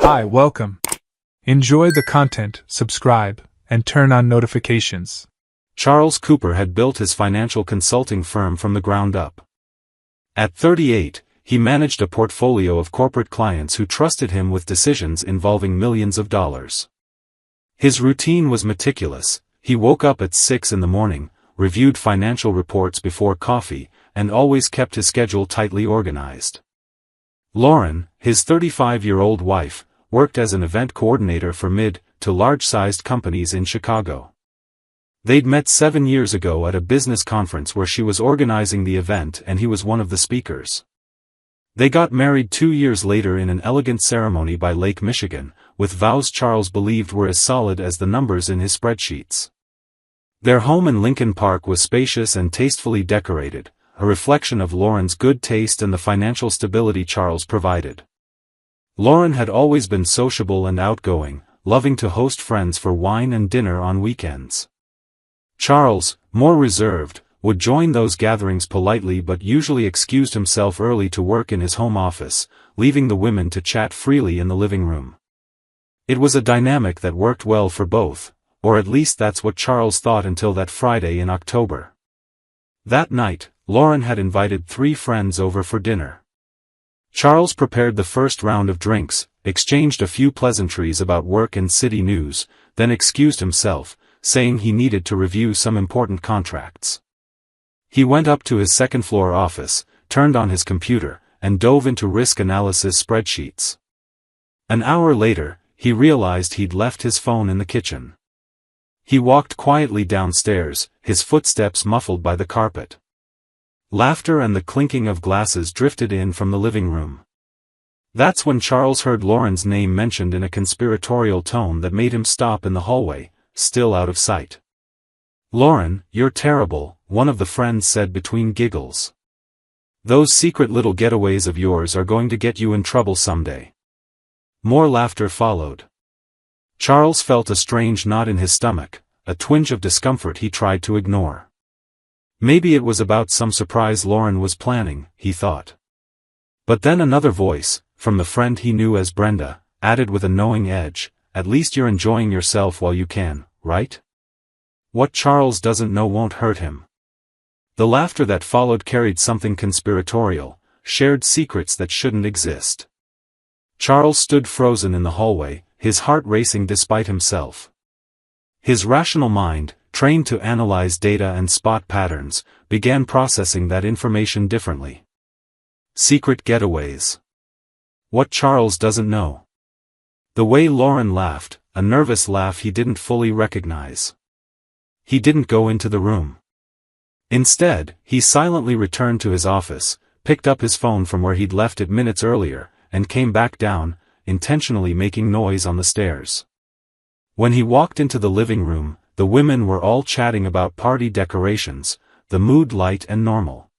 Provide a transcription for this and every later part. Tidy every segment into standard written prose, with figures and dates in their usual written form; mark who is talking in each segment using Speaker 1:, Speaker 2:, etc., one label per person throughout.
Speaker 1: Hi, welcome. Enjoy the content, subscribe, and turn on notifications.
Speaker 2: Charles Cooper had built his financial consulting firm from the ground up. At 38, he managed a portfolio of corporate clients who trusted him with decisions involving millions of dollars. His routine was meticulous. He woke up at 6 in the morning, reviewed financial reports before coffee, and always kept his schedule tightly organized. Lauren, his 35-year-old wife, worked as an event coordinator for mid- to large-sized companies in Chicago. They'd met 7 years ago at a business conference where she was organizing the event and he was one of the speakers. They got married 2 years later in an elegant ceremony by Lake Michigan, with vows Charles believed were as solid as the numbers in his spreadsheets. Their home in Lincoln Park was spacious and tastefully decorated, a reflection of Lauren's good taste and the financial stability Charles provided. Lauren had always been sociable and outgoing, loving to host friends for wine and dinner on weekends. Charles, more reserved, would join those gatherings politely but usually excused himself early to work in his home office, leaving the women to chat freely in the living room. It was a dynamic that worked well for both, or at least that's what Charles thought until that Friday in October. That night, Lauren had invited 3 friends over for dinner. Charles prepared the first round of drinks, exchanged a few pleasantries about work and city news, then excused himself, saying he needed to review some important contracts. He went up to his second-floor office, turned on his computer, and dove into risk analysis spreadsheets. An hour later, he realized he'd left his phone in the kitchen. He walked quietly downstairs, his footsteps muffled by the carpet. Laughter and the clinking of glasses drifted in from the living room. That's when Charles heard Lauren's name mentioned in a conspiratorial tone that made him stop in the hallway, still out of sight. "Lauren, you're terrible," one of the friends said between giggles. "Those secret little getaways of yours are going to get you in trouble someday." More laughter followed. Charles felt a strange knot in his stomach, a twinge of discomfort he tried to ignore. Maybe it was about some surprise Lauren was planning, he thought. But then another voice, from the friend he knew as Brenda, added with a knowing edge, "At least you're enjoying yourself while you can, right? What Charles doesn't know won't hurt him." The laughter that followed carried something conspiratorial, shared secrets that shouldn't exist. Charles stood frozen in the hallway, his heart racing despite himself. His rational mind, trained to analyze data and spot patterns, began processing that information differently. Secret getaways. What Charles doesn't know. The way Lauren laughed, a nervous laugh he didn't fully recognize. He didn't go into the room. Instead, he silently returned to his office, picked up his phone from where he'd left it minutes earlier, and came back down, intentionally making noise on the stairs. When he walked into the living room, the women were all chatting about party decorations, the mood light and normal.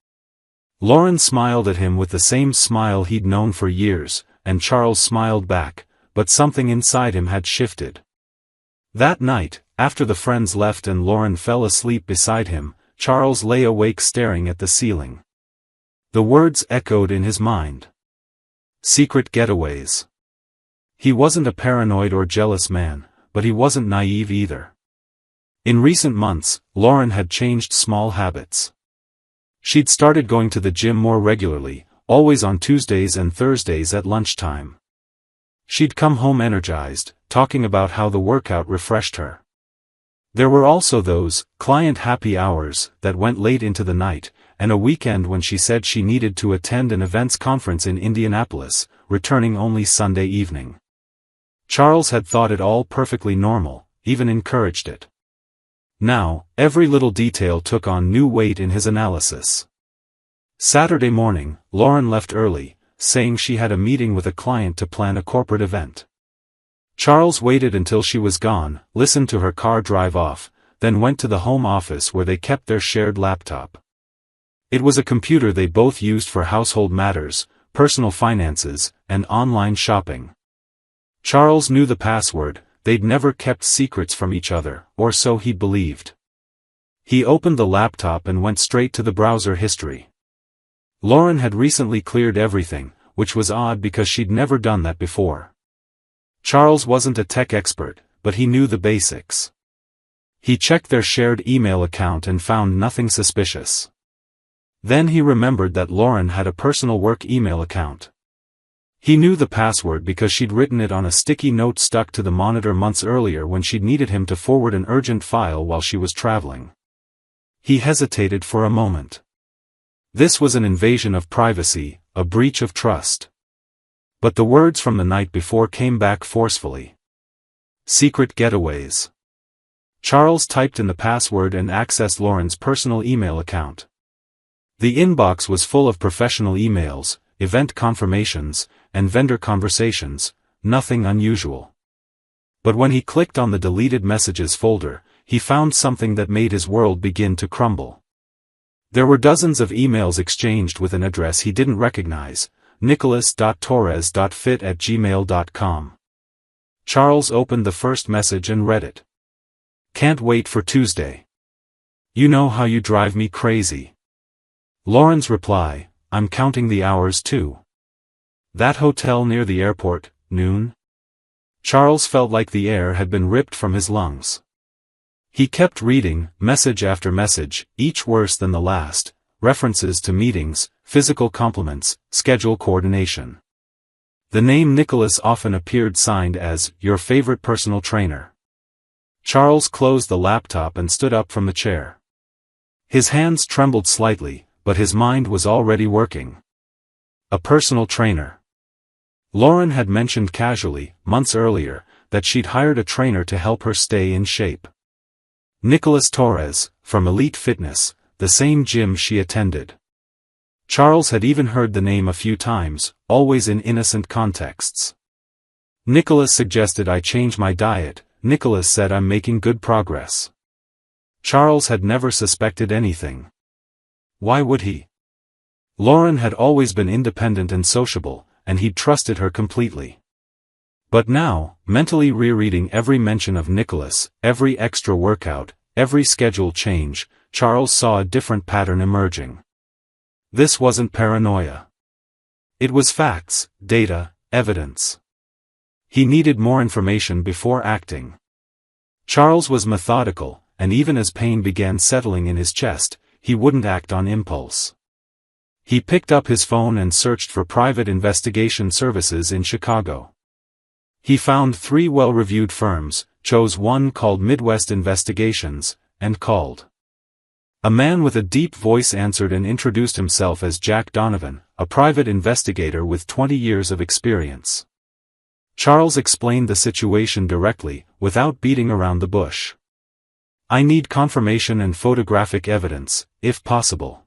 Speaker 2: Lauren smiled at him with the same smile he'd known for years, and Charles smiled back, but something inside him had shifted. That night, after the friends left and Lauren fell asleep beside him, Charles lay awake staring at the ceiling. The words echoed in his mind. Secret getaways. He wasn't a paranoid or jealous man, but he wasn't naive either. In recent months, Lauren had changed small habits. She'd started going to the gym more regularly, always on Tuesdays and Thursdays at lunchtime. She'd come home energized, talking about how the workout refreshed her. There were also those client happy hours that went late into the night, and a weekend when she said she needed to attend an events conference in Indianapolis, returning only Sunday evening. Charles had thought it all perfectly normal, even encouraged it. Now, every little detail took on new weight in his analysis. Saturday morning, Lauren left early, saying she had a meeting with a client to plan a corporate event. Charles waited until she was gone, listened to her car drive off, then went to the home office where they kept their shared laptop. It was a computer they both used for household matters, personal finances, and online shopping. Charles knew the password. They'd never kept secrets from each other, or so he believed. He opened the laptop and went straight to the browser history. Lauren had recently cleared everything, which was odd because she'd never done that before. Charles wasn't a tech expert, but he knew the basics. He checked their shared email account and found nothing suspicious. Then he remembered that Lauren had a personal work email account. He knew the password because she'd written it on a sticky note stuck to the monitor months earlier when she'd needed him to forward an urgent file while she was traveling. He hesitated for a moment. This was an invasion of privacy, a breach of trust. But the words from the night before came back forcefully. Secret getaways. Charles typed in the password and accessed Lauren's personal email account. The inbox was full of professional emails, event confirmations, and vendor conversations, nothing unusual. But when he clicked on the deleted messages folder, he found something that made his world begin to crumble. There were dozens of emails exchanged with an address he didn't recognize, nicholas.torres.fit@gmail.com. Charles opened the first message and read it. Can't wait for Tuesday. You know how you drive me crazy. Lauren's reply, I'm counting the hours too. That hotel near the airport, noon? Charles felt like the air had been ripped from his lungs. He kept reading, message after message, each worse than the last, references to meetings, physical compliments, schedule coordination. The name Nicholas often appeared signed as, your favorite personal trainer. Charles closed the laptop and stood up from the chair. His hands trembled slightly, but his mind was already working. A personal trainer. Lauren had mentioned casually, months earlier, that she'd hired a trainer to help her stay in shape. Nicholas Torres, from Elite Fitness, the same gym she attended. Charles had even heard the name a few times, always in innocent contexts. Nicholas suggested I change my diet. Nicholas said I'm making good progress. Charles had never suspected anything. Why would he? Lauren had always been independent and sociable, and he'd trusted her completely. But now, mentally rereading every mention of Nicholas, every extra workout, every schedule change, Charles saw a different pattern emerging. This wasn't paranoia. It was facts, data, evidence. He needed more information before acting. Charles was methodical, and even as pain began settling in his chest, he wouldn't act on impulse. He picked up his phone and searched for private investigation services in Chicago. He found 3 well-reviewed firms, chose one called Midwest Investigations, and called. A man with a deep voice answered and introduced himself as Jack Donovan, a private investigator with 20 years of experience. Charles explained the situation directly, without beating around the bush. I need confirmation and photographic evidence, if possible.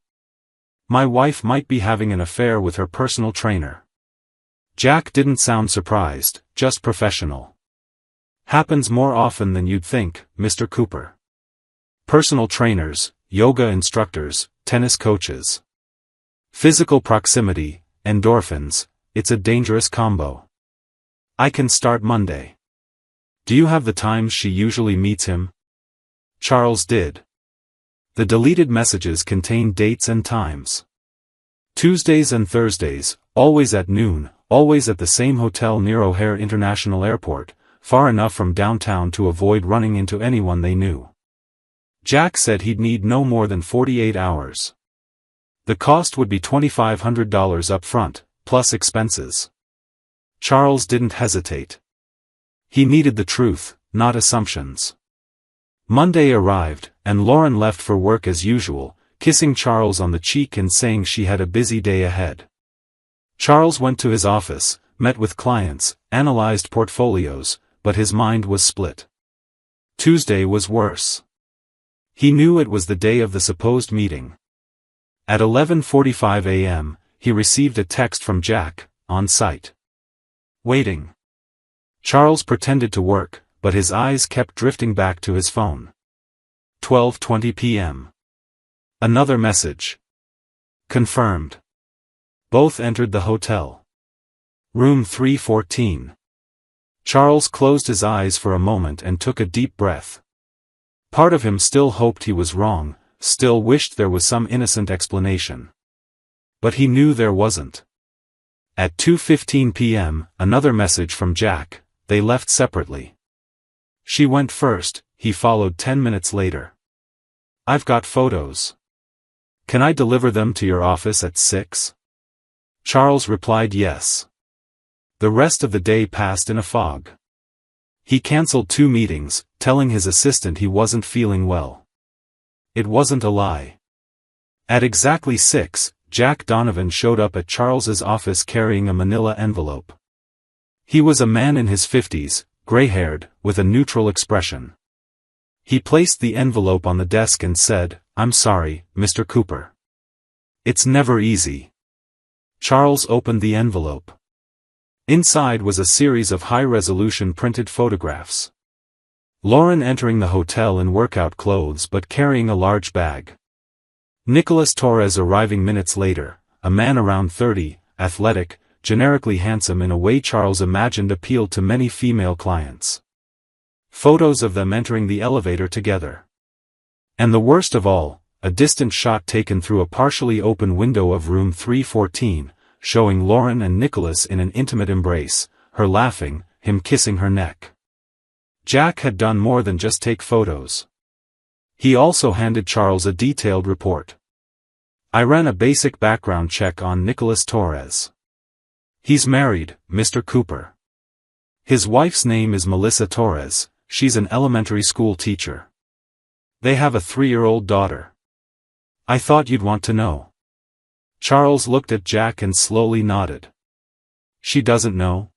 Speaker 2: My wife might be having an affair with her personal trainer. Jack didn't sound surprised, just professional. Happens more often than you'd think, Mr. Cooper. Personal trainers, yoga instructors, tennis coaches. Physical proximity, endorphins, it's a dangerous combo. I can start Monday. Do you have the times she usually meets him? Charles did. The deleted messages contained dates and times. Tuesdays and Thursdays, always at noon, always at the same hotel near O'Hare International Airport, far enough from downtown to avoid running into anyone they knew. Jack said he'd need no more than 48 hours. The cost would be $2,500 up front, plus expenses. Charles didn't hesitate. He needed the truth, not assumptions. Monday arrived, and Lauren left for work as usual, kissing Charles on the cheek and saying she had a busy day ahead. Charles went to his office, met with clients, analyzed portfolios, but his mind was split. Tuesday was worse. He knew it was the day of the supposed meeting. At 11:45 a.m., he received a text from Jack, on site. Waiting. Charles pretended to work, but his eyes kept drifting back to his phone. 12:20 p.m. Another message. Confirmed. Both entered the hotel. Room 314. Charles closed his eyes for a moment and took a deep breath. Part of him still hoped he was wrong, still wished there was some innocent explanation. But he knew there wasn't. At 2:15 p.m., another message from Jack, they left separately. She went first, he followed 10 minutes later. "I've got photos. Can I deliver them to your office at 6? Charles replied yes. The rest of the day passed in a fog. He cancelled 2 meetings, telling his assistant he wasn't feeling well. It wasn't a lie. At exactly 6, Jack Donovan showed up at Charles's office carrying a manila envelope. He was a man in his 50s, gray-haired, with a neutral expression. He placed the envelope on the desk and said, "I'm sorry, Mr. Cooper. It's never easy." Charles opened the envelope. Inside was a series of high-resolution printed photographs. Lauren entering the hotel in workout clothes but carrying a large bag. Nicholas Torres arriving minutes later, a man around 30, athletic, generically handsome in a way Charles imagined appealed to many female clients. Photos of them entering the elevator together. And the worst of all, a distant shot taken through a partially open window of room 314, showing Lauren and Nicholas in an intimate embrace, her laughing, him kissing her neck. Jack had done more than just take photos. He also handed Charles a detailed report. "I ran a basic background check on Nicholas Torres. He's married, Mr. Cooper. His wife's name is Melissa Torres, she's an elementary school teacher. They have a 3-year-old daughter. I thought you'd want to know." Charles looked at Jack and slowly nodded. "She doesn't know?"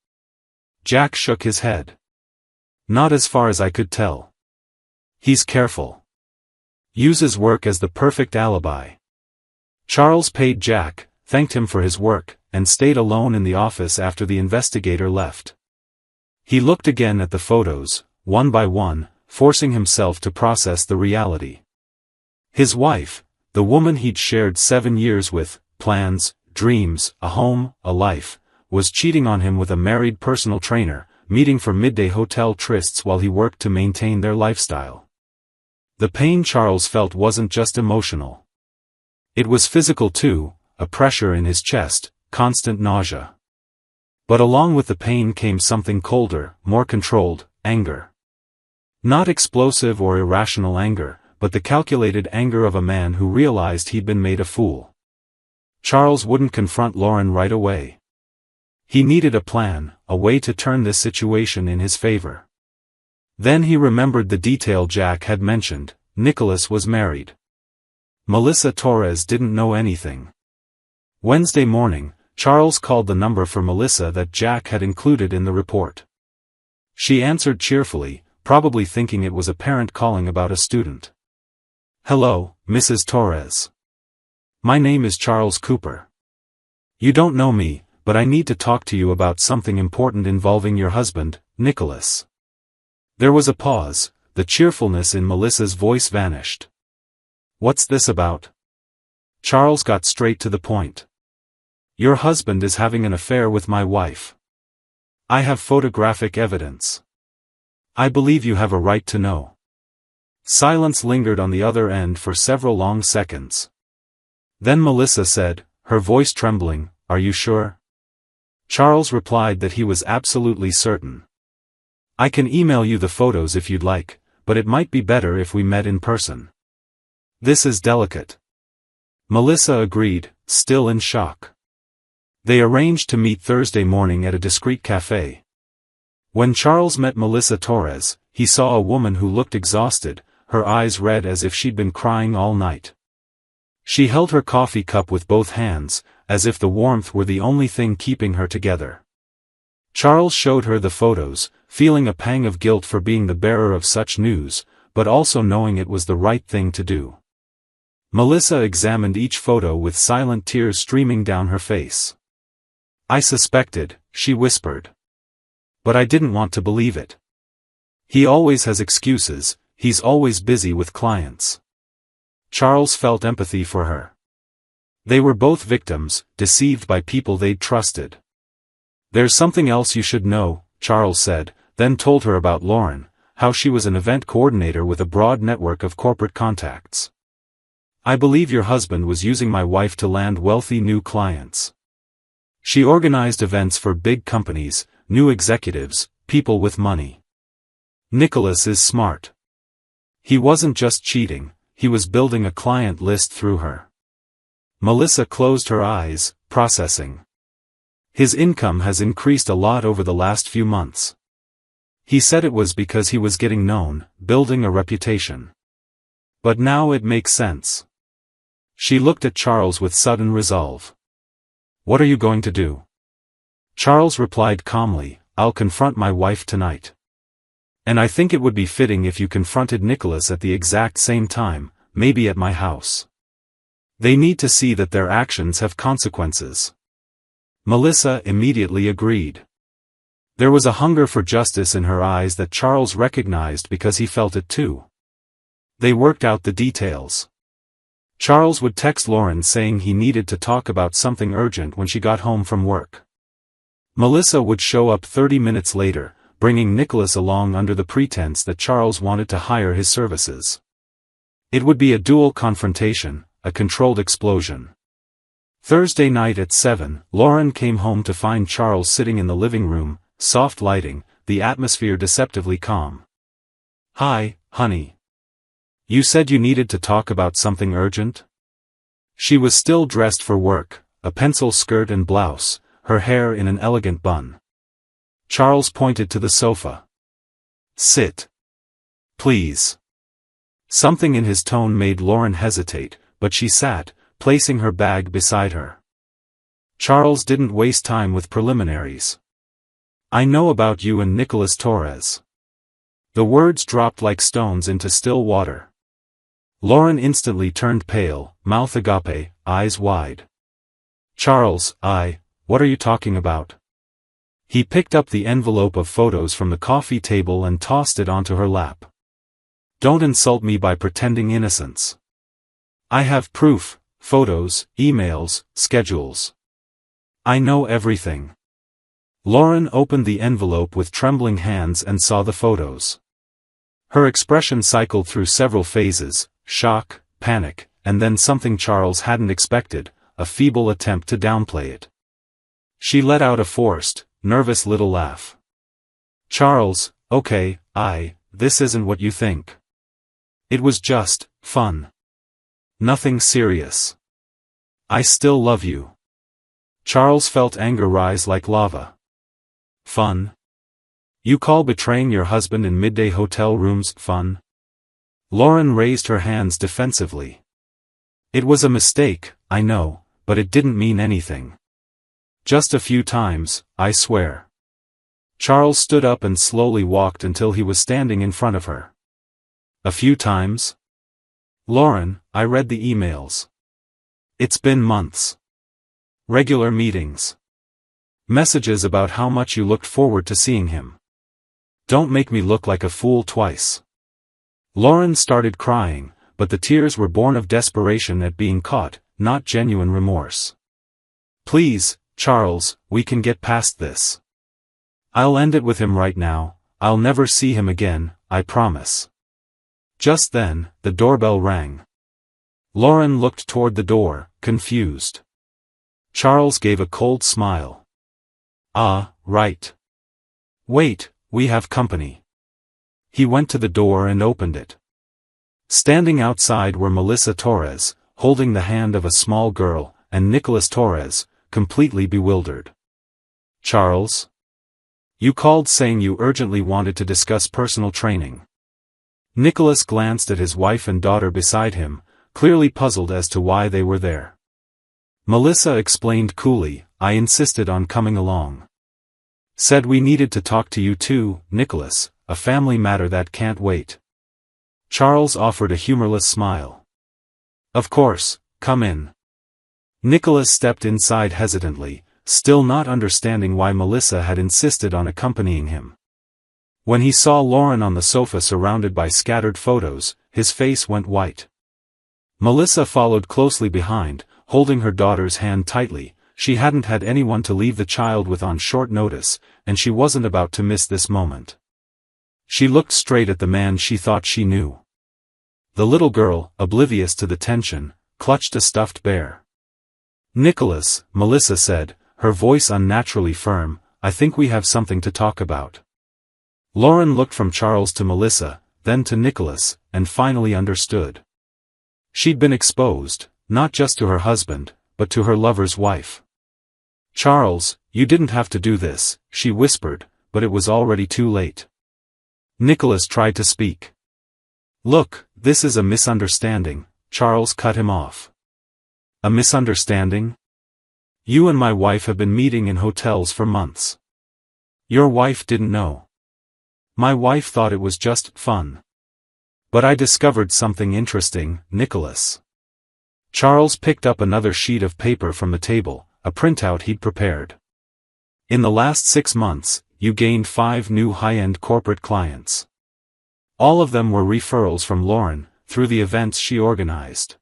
Speaker 2: Jack shook his head. "Not as far as I could tell. He's careful. Uses work as the perfect alibi." Charles paid Jack, thanked him for his work, and stayed alone in the office after the investigator left. He looked again at the photos, one by one, forcing himself to process the reality. His wife, the woman he'd shared 7 years with, plans, dreams, a home, a life, was cheating on him with a married personal trainer, meeting for midday hotel trysts while he worked to maintain their lifestyle. The pain Charles felt wasn't just emotional. It was physical too, a pressure in his chest, constant nausea. But along with the pain came something colder, more controlled, anger. Not explosive or irrational anger, but the calculated anger of a man who realized he'd been made a fool. Charles wouldn't confront Lauren right away. He needed a plan, a way to turn this situation in his favor. Then he remembered the detail Jack had mentioned: Nicholas was married. Melissa Torres didn't know anything. Wednesday morning, Charles called the number for Melissa that Jack had included in the report. She answered cheerfully, probably thinking it was a parent calling about a student. "Hello, Mrs. Torres. My name is Charles Cooper. You don't know me, but I need to talk to you about something important involving your husband, Nicholas." There was a pause, the cheerfulness in Melissa's voice vanished. "What's this about?" Charles got straight to the point. "Your husband is having an affair with my wife. I have photographic evidence. I believe you have a right to know." Silence lingered on the other end for several long seconds. Then Melissa said, her voice trembling, "Are you sure?" Charles replied that he was absolutely certain. "I can email you the photos if you'd like, but it might be better if we met in person. This is delicate." Melissa agreed, still in shock. They arranged to meet Thursday morning at a discreet cafe. When Charles met Melissa Torres, he saw a woman who looked exhausted, her eyes red as if she'd been crying all night. She held her coffee cup with both hands, as if the warmth were the only thing keeping her together. Charles showed her the photos, feeling a pang of guilt for being the bearer of such news, but also knowing it was the right thing to do. Melissa examined each photo with silent tears streaming down her face. "I suspected," she whispered. "But I didn't want to believe it. He always has excuses, he's always busy with clients." Charles felt empathy for her. They were both victims, deceived by people they'd trusted. "There's something else you should know," Charles said, then told her about Lauren, how she was an event coordinator with a broad network of corporate contacts. "I believe your husband was using my wife to land wealthy new clients. She organized events for big companies, new executives, people with money. Nicholas is smart. He wasn't just cheating, he was building a client list through her. Melissa closed her eyes, processing. His income has increased a lot over the last few months. He said it was because he was getting known, building a reputation. But now it makes sense. She looked at Charles with sudden resolve. What are you going to do? Charles replied calmly, I'll confront my wife tonight. And I think it would be fitting if you confronted Nicholas at the exact same time, maybe at my house. They need to see that their actions have consequences. Melissa immediately agreed. There was a hunger for justice in her eyes that Charles recognized because he felt it too. They worked out the details. Charles would text Lauren saying he needed to talk about something urgent when she got home from work. Melissa would show up 30 minutes later, bringing Nicholas along under the pretense that Charles wanted to hire his services. It would be a dual confrontation, a controlled explosion. Thursday night at 7, Lauren came home to find Charles sitting in the living room, soft lighting, the atmosphere deceptively calm. Hi, honey. You said you needed to talk about something urgent? She was still dressed for work, a pencil skirt and blouse, her hair in an elegant bun. Charles pointed to the sofa. Sit. Please. Something in his tone made Lauren hesitate, but she sat, placing her bag beside her. Charles didn't waste time with preliminaries. I know about you and Nicholas Torres. The words dropped like stones into still water. Lauren instantly turned pale, mouth agape, eyes wide. Charles, what are you talking about? He picked up the envelope of photos from the coffee table and tossed it onto her lap. Don't insult me by pretending innocence. I have proof, photos, emails, schedules. I know everything. Lauren opened the envelope with trembling hands and saw the photos. Her expression cycled through several phases, shock, panic, and then something Charles hadn't expected, a feeble attempt to downplay it. She let out a forced, nervous little laugh. Charles, okay, this isn't what you think. It was just fun. Nothing serious. I still love you. Charles felt anger rise like lava. Fun? You call betraying your husband in midday hotel rooms fun? Lauren raised her hands defensively. It was a mistake, I know, but it didn't mean anything. Just a few times, I swear. Charles stood up and slowly walked until he was standing in front of her. A few times? Lauren, I read the emails. It's been months. Regular meetings. Messages about how much you looked forward to seeing him. Don't make me look like a fool twice. Lauren started crying, but the tears were born of desperation at being caught, not genuine remorse. Please, Charles, we can get past this. I'll end it with him right now, I'll never see him again, I promise. Just then, the doorbell rang. Lauren looked toward the door, confused. Charles gave a cold smile. Ah, right. Wait, we have company. He went to the door and opened it. Standing outside were Melissa Torres, holding the hand of a small girl, and Nicholas Torres, completely bewildered. Charles? You called saying you urgently wanted to discuss personal training. Nicholas glanced at his wife and daughter beside him, clearly puzzled as to why they were there. Melissa explained coolly, I insisted on coming along. Said we needed to talk to you too, Nicholas, a family matter that can't wait. Charles offered a humorless smile. Of course, come in. Nicholas stepped inside hesitantly, still not understanding why Melissa had insisted on accompanying him. When he saw Lauren on the sofa surrounded by scattered photos, his face went white. Melissa followed closely behind, holding her daughter's hand tightly. She hadn't had anyone to leave the child with on short notice, and she wasn't about to miss this moment. She looked straight at the man she thought she knew. The little girl, oblivious to the tension, clutched a stuffed bear. Nicholas, Melissa said, her voice unnaturally firm, I think we have something to talk about. Lauren looked from Charles to Melissa, then to Nicholas, and finally understood. She'd been exposed, not just to her husband, but to her lover's wife. "Charles, you didn't have to do this," she whispered, but it was already too late. Nicholas tried to speak. "Look, this is a misunderstanding," Charles cut him off. "A misunderstanding? You and my wife have been meeting in hotels for months. Your wife didn't know. My wife thought it was just fun. But I discovered something interesting, Nicholas." Charles picked up another sheet of paper from the table, a printout he'd prepared. "In the last 6 months, you gained 5 new high-end corporate clients. All of them were referrals from Lauren, through the events she organized.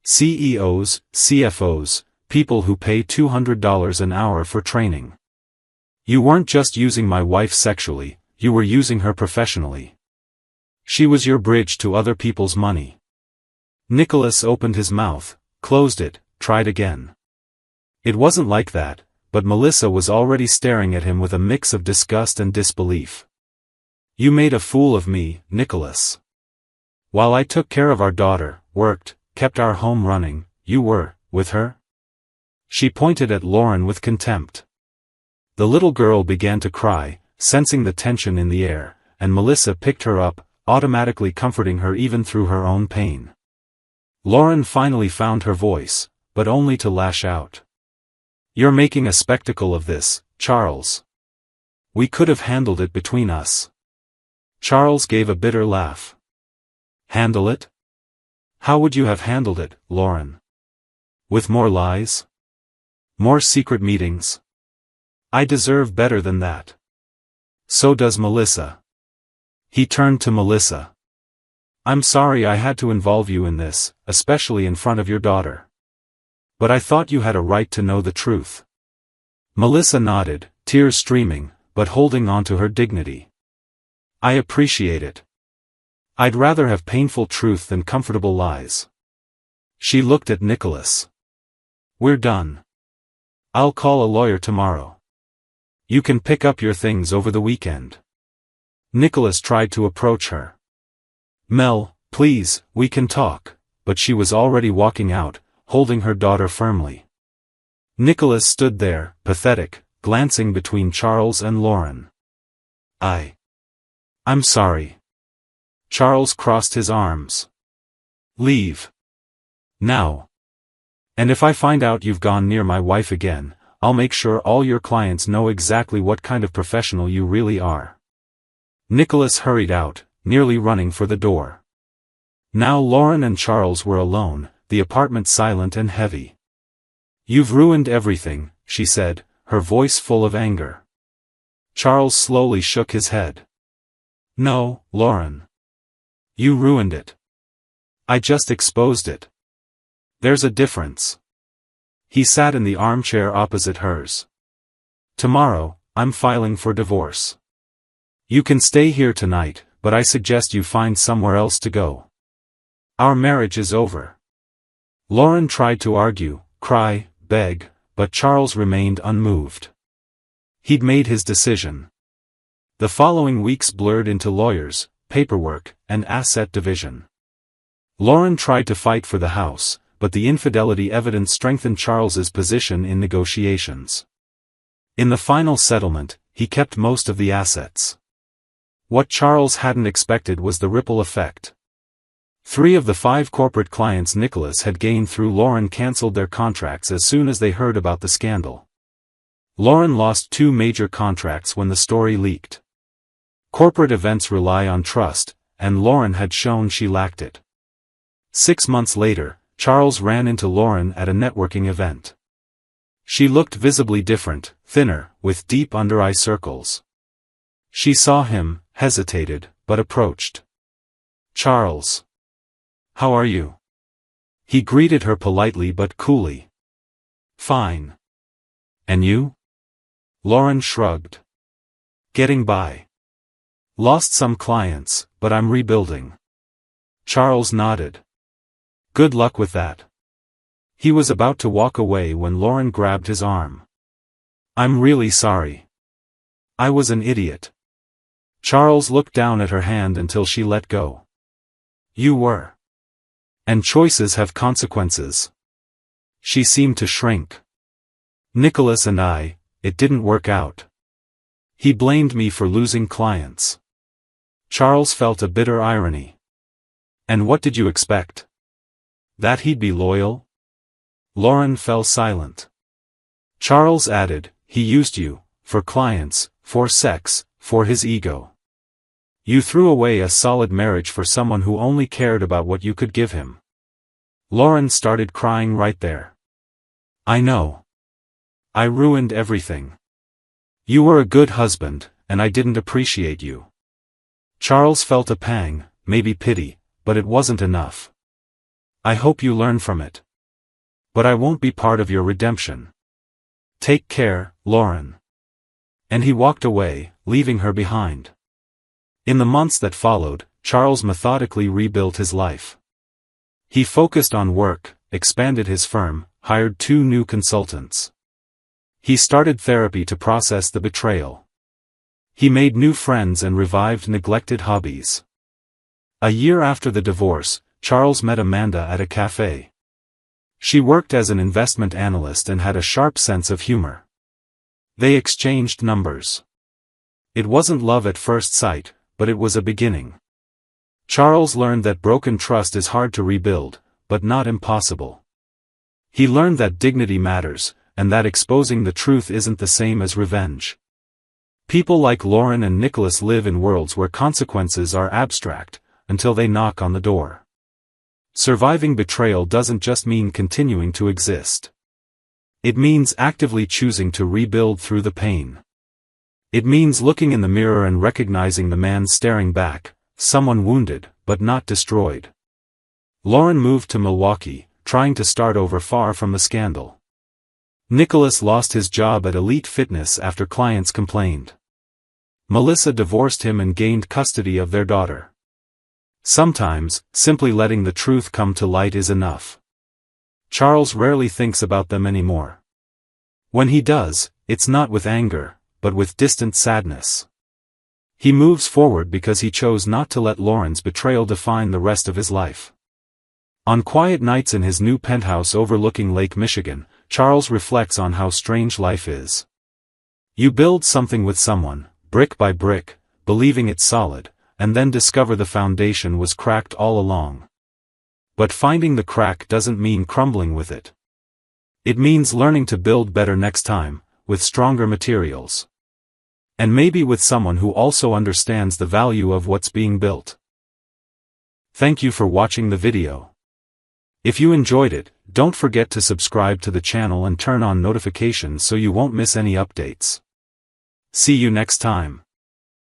Speaker 2: CEOs, CFOs, people who pay $200 an hour for training. You weren't just using my wife sexually, you were using her professionally. She was your bridge to other people's money." Nicholas opened his mouth, closed it, tried again. It wasn't like that, but Melissa was already staring at him with a mix of disgust and disbelief. "You made a fool of me, Nicholas. While I took care of our daughter, worked, kept our home running, you were, with her?" She pointed at Lauren with contempt. The little girl began to cry, sensing the tension in the air, and Melissa picked her up, automatically comforting her even through her own pain. Lauren finally found her voice, but only to lash out. "You're making a spectacle of this, Charles. We could have handled it between us." Charles gave a bitter laugh. "Handle it? How would you have handled it, Lauren? With more lies? More secret meetings? I deserve better than that. So does Melissa." He turned to Melissa. "I'm sorry I had to involve you in this, especially in front of your daughter. But I thought you had a right to know the truth." Melissa nodded, tears streaming, but holding on to her dignity. "I appreciate it. I'd rather have painful truth than comfortable lies." She looked at Nicholas. "We're done. I'll call a lawyer tomorrow. You can pick up your things over the weekend." Nicholas tried to approach her. "Mel, please, we can talk," but she was already walking out, holding her daughter firmly. Nicholas stood there, pathetic, glancing between Charles and Lauren. I'm sorry." Charles crossed his arms. "Leave. Now. And if I find out you've gone near my wife again, I'll make sure all your clients know exactly what kind of professional you really are." Nicholas hurried out, nearly running for the door. Now Lauren and Charles were alone, the apartment silent and heavy. "You've ruined everything," she said, her voice full of anger. Charles slowly shook his head. "No, Lauren. You ruined it. I just exposed it. There's a difference." He sat in the armchair opposite hers. "Tomorrow, I'm filing for divorce. You can stay here tonight, but I suggest you find somewhere else to go. Our marriage is over." Lauren tried to argue, cry, beg, but Charles remained unmoved. He'd made his decision. The following weeks blurred into lawyers, paperwork, and asset division. Lauren tried to fight for the house, but the infidelity evidence strengthened Charles's position in negotiations. In the final settlement, he kept most of the assets. What Charles hadn't expected was the ripple effect. 3 of the 5 corporate clients Nicholas had gained through Lauren canceled their contracts as soon as they heard about the scandal. Lauren lost 2 major contracts when the story leaked. Corporate events rely on trust, and Lauren had shown she lacked it. 6 months later, Charles ran into Lauren at a networking event. She looked visibly different, thinner, with deep under-eye circles. She saw him, hesitated, but approached. "Charles. How are you?" He greeted her politely but coolly. "Fine. And you?" Lauren shrugged. "Getting by. Lost some clients, but I'm rebuilding." Charles nodded. "Good luck with that." He was about to walk away when Lauren grabbed his arm. "I'm really sorry. I was an idiot." Charles looked down at her hand until she let go. You were. And choices have consequences. She seemed to shrink. Nicholas and it didn't work out. He blamed me for losing clients. Charles felt a bitter irony. And what did you expect? That he'd be loyal? Lauren fell silent. Charles added, he used you, for clients, for sex, for his ego. You threw away a solid marriage for someone who only cared about what you could give him. Lauren started crying right there. I know. I ruined everything. You were a good husband, and I didn't appreciate you. Charles felt a pang, maybe pity, but it wasn't enough. I hope you learn from it. But I won't be part of your redemption. Take care, Lauren. And he walked away, leaving her behind. In the months that followed, Charles methodically rebuilt his life. He focused on work, expanded his firm, hired 2 new consultants. He started therapy to process the betrayal. He made new friends and revived neglected hobbies. A year after the divorce, Charles met Amanda at a cafe. She worked as an investment analyst and had a sharp sense of humor. They exchanged numbers. It wasn't love at first sight, but it was a beginning. Charles learned that broken trust is hard to rebuild, but not impossible. He learned that dignity matters, and that exposing the truth isn't the same as revenge. People like Lauren and Nicholas live in worlds where consequences are abstract, until they knock on the door. Surviving betrayal doesn't just mean continuing to exist. It means actively choosing to rebuild through the pain. It means looking in the mirror and recognizing the man staring back, someone wounded, but not destroyed. Lauren moved to Milwaukee, trying to start over far from the scandal. Nicholas lost his job at Elite Fitness after clients complained. Melissa divorced him and gained custody of their daughter. Sometimes, simply letting the truth come to light is enough. Charles rarely thinks about them anymore. When he does, it's not with anger, but with distant sadness. He moves forward because he chose not to let Lauren's betrayal define the rest of his life. On quiet nights in his new penthouse overlooking Lake Michigan, Charles reflects on how strange life is. You build something with someone, brick by brick, believing it's solid, and then discover the foundation was cracked all along. But finding the crack doesn't mean crumbling with it. It means learning to build better next time, with stronger materials. And maybe with someone who also understands the value of what's being built. Thank you for watching the video. If you enjoyed it, don't forget to subscribe to the channel and turn on notifications so you won't miss any updates. See you next time.